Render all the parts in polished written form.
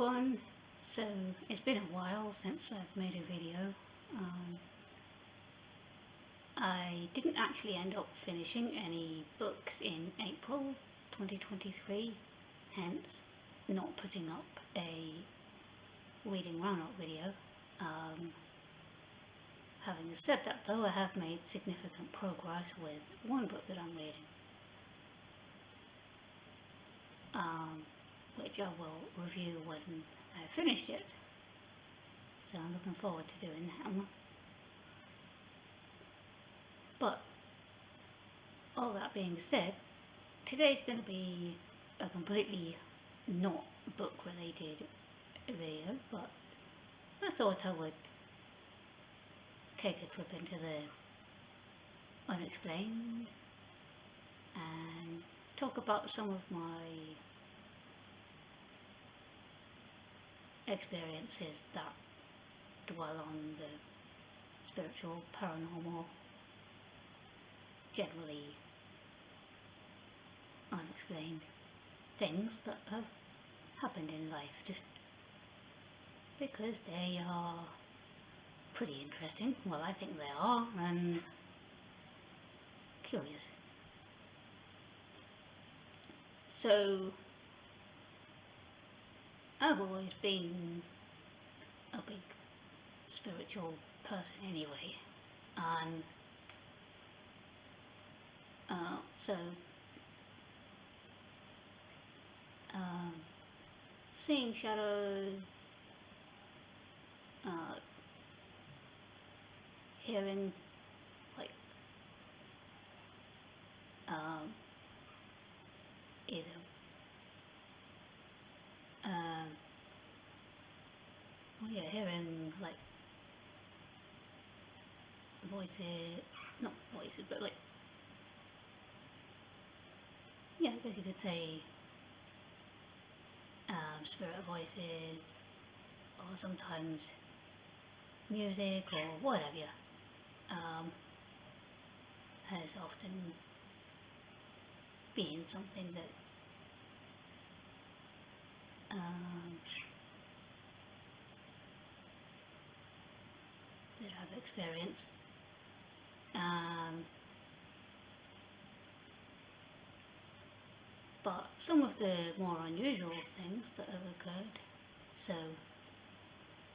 everyone. So it's been a while since I've made a video. I didn't actually end up finishing any books in April 2023, hence not putting up a reading roundup video. Having said that though, I have made significant progress with one book that I'm reading, which I will review when I finish it. So I'm looking forward to doing that one. But all that being said, today's going to be a completely not book related video, but I thought I would take a trip into the Unexplained and talk about some of my experiences that dwell on the spiritual, paranormal, generally unexplained things that have happened in life, just because they are pretty interesting. Well, I think they are, and curious. So I've always been a big spiritual person anyway, and so seeing shadows, hearing like either hearing like voices, not voices, but like, yeah, I guess you could say spirit voices, or sometimes music or whatever, has often been something that that I've experienced. But some of the more unusual things that have occurred. So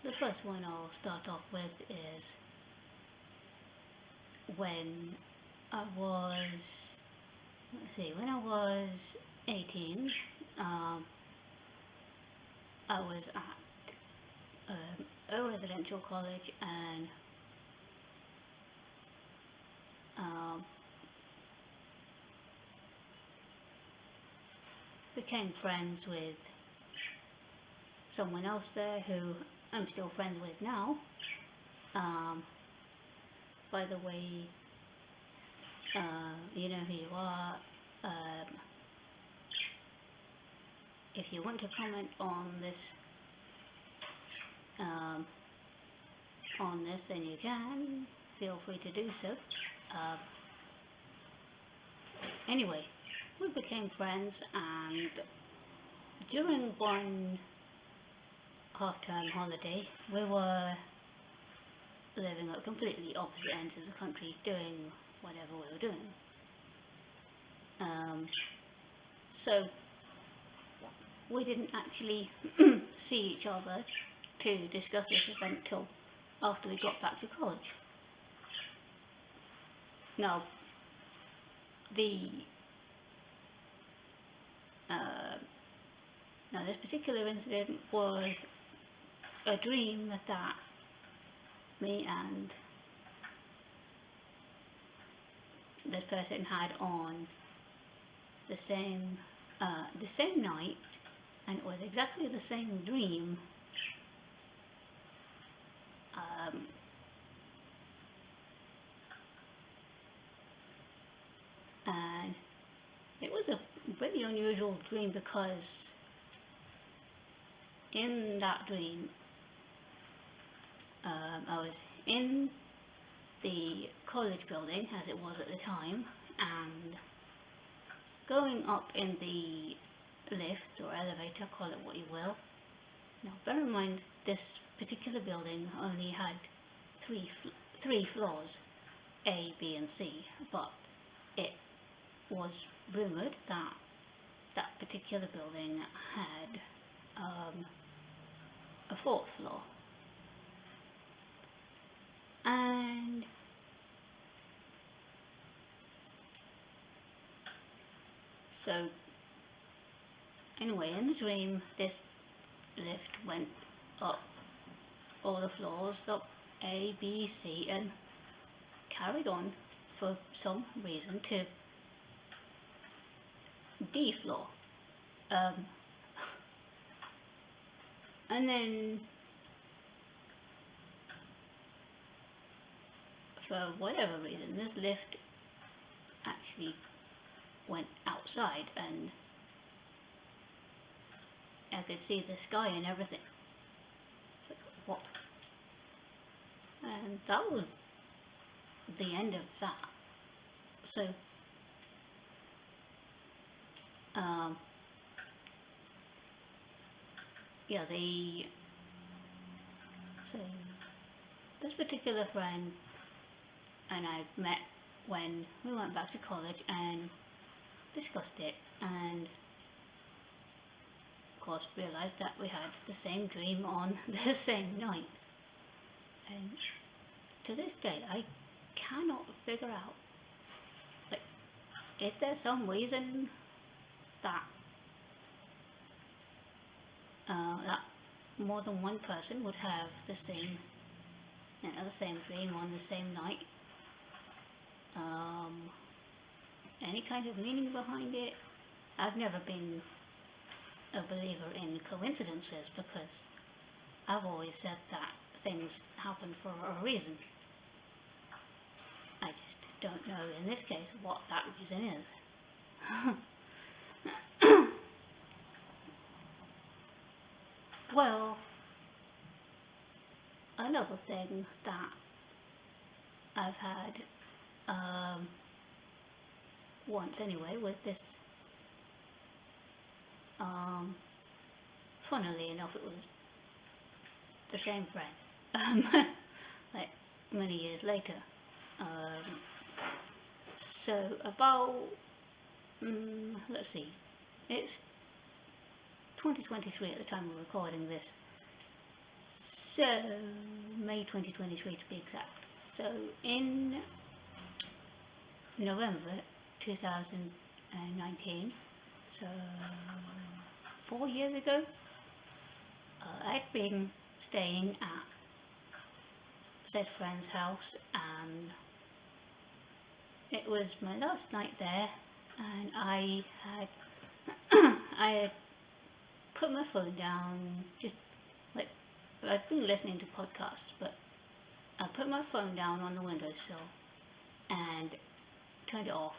the first one I'll start off with is when I was, when I was 18, I was at a residential college, and became friends with someone else there who I'm still friends with now. By the way, you know who you are. If you want to comment on this, then you can. Feel free to do so. Anyway, we became friends, and during one half-term holiday, we were living at completely opposite ends of the country, doing whatever we were doing. So we didn't actually see each other to discuss this event till after we got back to college. Now, this particular incident was a dream that me and this person had on the same night, and it was exactly the same dream. And it was a really unusual dream because in that dream I was in the college building, as it was at the time, and going up in the lift or elevator, call it what you will, Now, bear in mind, this particular building only had three floors, A, B, and C, but it was rumoured that that particular building had a fourth floor. And so, anyway, in the dream, this lift went up all the floors, up A, B, C, and carried on for some reason to D floor. And then, for whatever reason, this lift actually went outside, and I could see the sky and everything. Like, what? And that was the end of that. So, yeah, so this particular friend and I met when we went back to college and discussed it, and of course realised that we had the same dream on the same night. And to this day, I cannot figure out, like, is there some reason that that more than one person would have the same dream on the same night? Any kind of meaning behind it? I've never been a believer in coincidences, because I've always said that things happen for a reason. I just don't know in this case what that reason is. Well, another thing that I've had, once anyway, was this, funnily enough, it was the same friend, like many years later. So about, let's see, it's 2023 at the time of recording this, so May 2023 to be exact. So in November 2019, so 4 years ago, I'd been staying at said friend's house, and it was my last night there, and I had put my phone down, just like, I'd been listening to podcasts, but I put my phone down on the windowsill and turned it off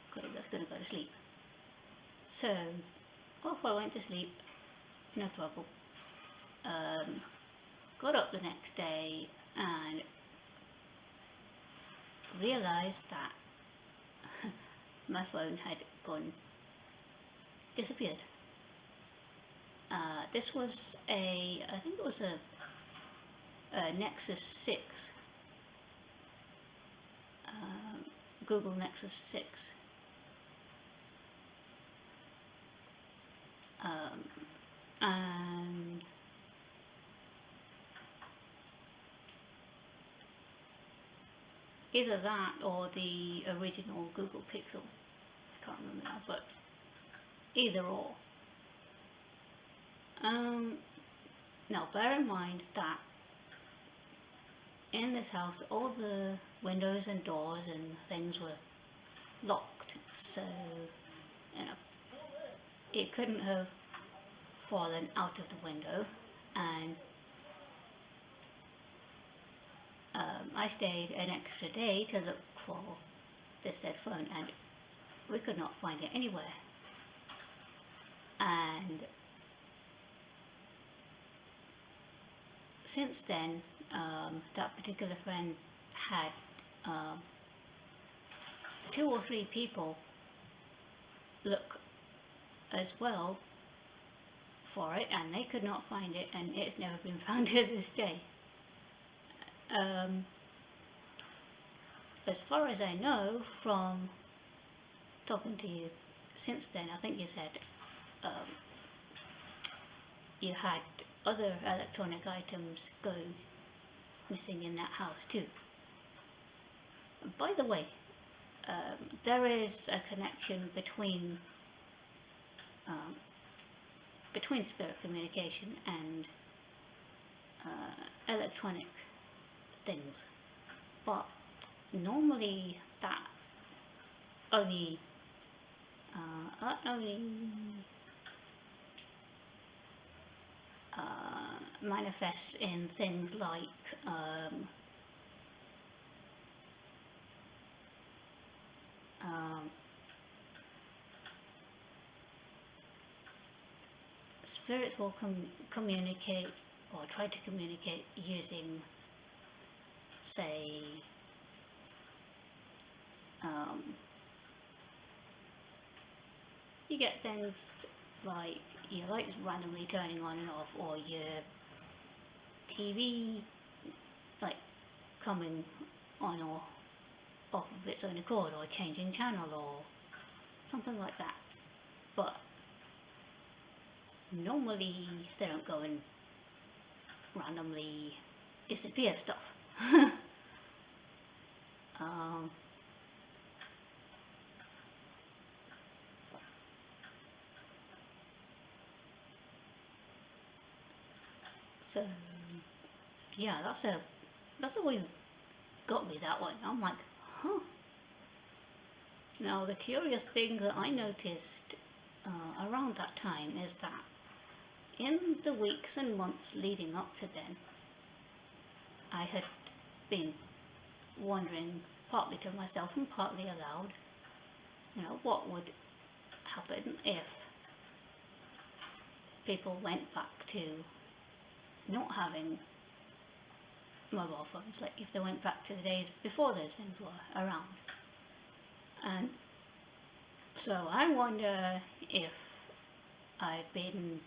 because I was going to go to sleep. So off I went to sleep, no trouble. Got up the next day and realised that my phone had disappeared. This was I think it was a Nexus 6, Google Nexus 6. And either that or the original Google Pixel, I can't remember now, but either or. Now bear in mind that in this house all the windows and doors and things were locked, so you know it couldn't have fallen out of the window. And I stayed an extra day to look for this said phone, and we could not find it anywhere. And since then, that particular friend had 2 or 3 people look as well for it, and they could not find it, and it's never been found to this day. As far as I know from talking to you since then, I think you said um, you had other electronic items go missing in that house too. By the way, there is a connection between spirit communication and electronic things, but normally that only manifests in things like spirits will communicate or try to communicate using, say, you get things like your lights randomly turning on and off, or your TV like coming on or off of its own accord, or changing channel or something like that. But normally they don't go and randomly disappear stuff. So yeah, that's always got me, that one. I'm like, huh. Now the curious thing that I noticed around that time is that in the weeks and months leading up to then, I had been wondering, partly to myself and partly aloud, what would happen if people went back to not having mobile phones, like if they went back to the days before those things were around. And so I wonder if I've been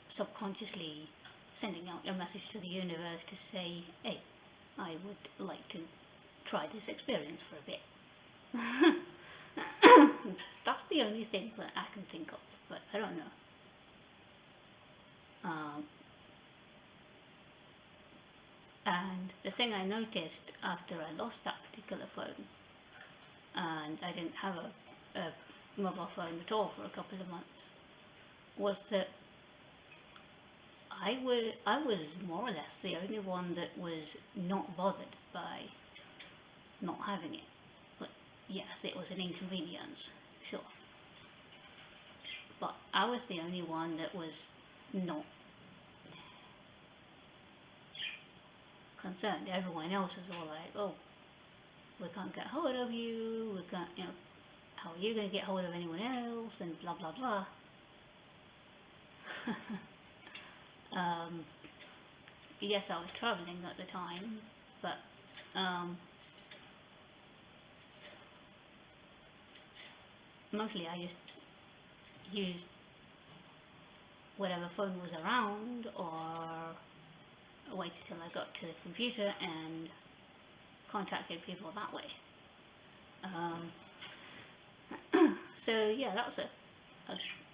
subconsciously sending out a message to the universe to say, hey, I would like to try this experience for a bit. That's the only thing that I can think of, but I don't know. And the thing I noticed after I lost that particular phone, and I didn't have a mobile phone at all for a couple of months, was that I was more or less the only one that was not bothered by not having it. But yes, it was an inconvenience, sure. But I was the only one that was not concerned. Everyone else was all like, oh, we can't get hold of you, we can't, how are you going to get hold of anyone else, and blah blah blah. Yes, I was travelling at the time, but mostly I just used whatever phone was around, or waited till I got to the computer and contacted people that way. So yeah, that's a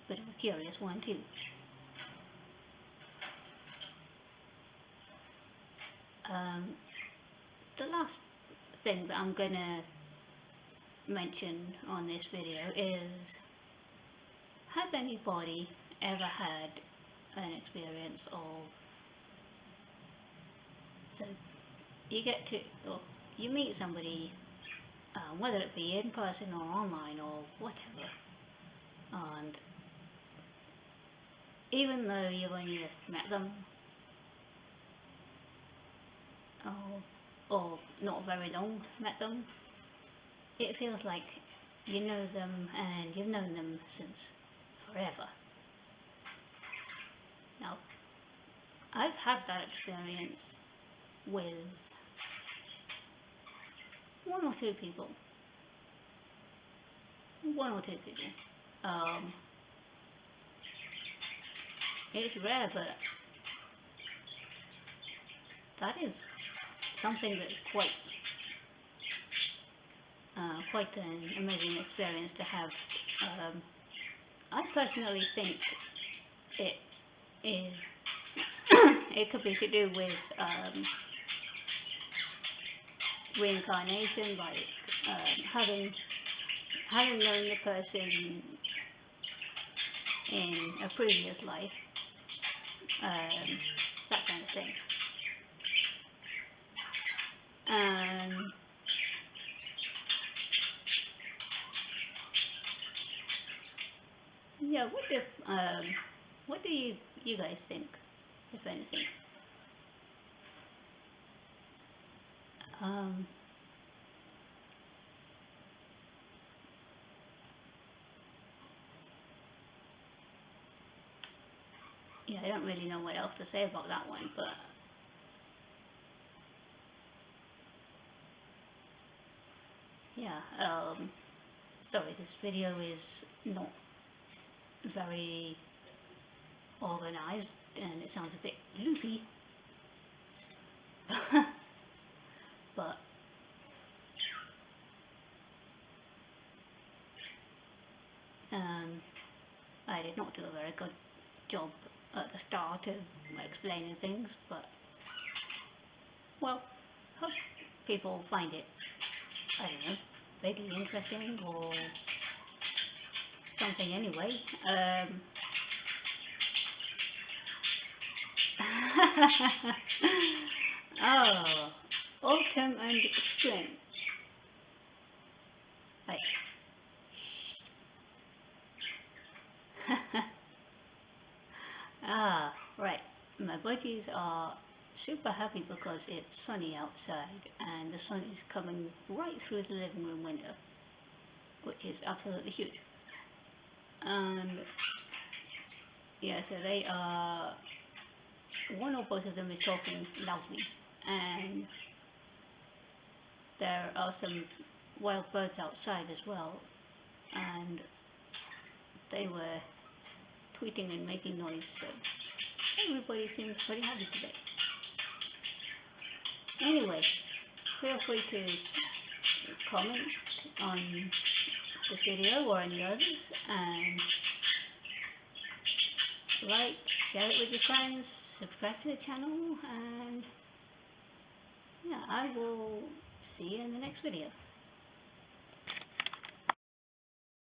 bit of a curious one too. The last thing that I'm gonna mention on this video is, has anybody ever had an experience of, so you get to, or you meet somebody, whether it be in person or online or whatever, and even though you've only just met them, or not very long met them, it feels like you know them and you've known them since forever. Now, I've had that experience with one or two people. it's rare, but that is something that's quite an amazing experience to have. Um, I personally think it is. It could be to do with reincarnation, like having known the person in a previous life, that kind of thing. Um, yeah, what do you guys think, if anything? Um, yeah, I don't really know what else to say about that one, but yeah. Sorry, this video is not very organized and it sounds a bit loopy, but um, I did not do a very good job at the start of explaining things, but well, hope people find it, I don't know, vaguely interesting or something anyway. Oh, autumn and spring. Right. Right. My buddies are super happy because it's sunny outside and the sun is coming right through the living room window, which is absolutely huge. And yeah, so they are, one or both of them is talking loudly, and there are some wild birds outside as well, and they were tweeting and making noise, so everybody seems pretty happy today. Anyway, feel free to comment on this video or any others, and like, share it with your friends, subscribe to the channel, and yeah, I will see you in the next video.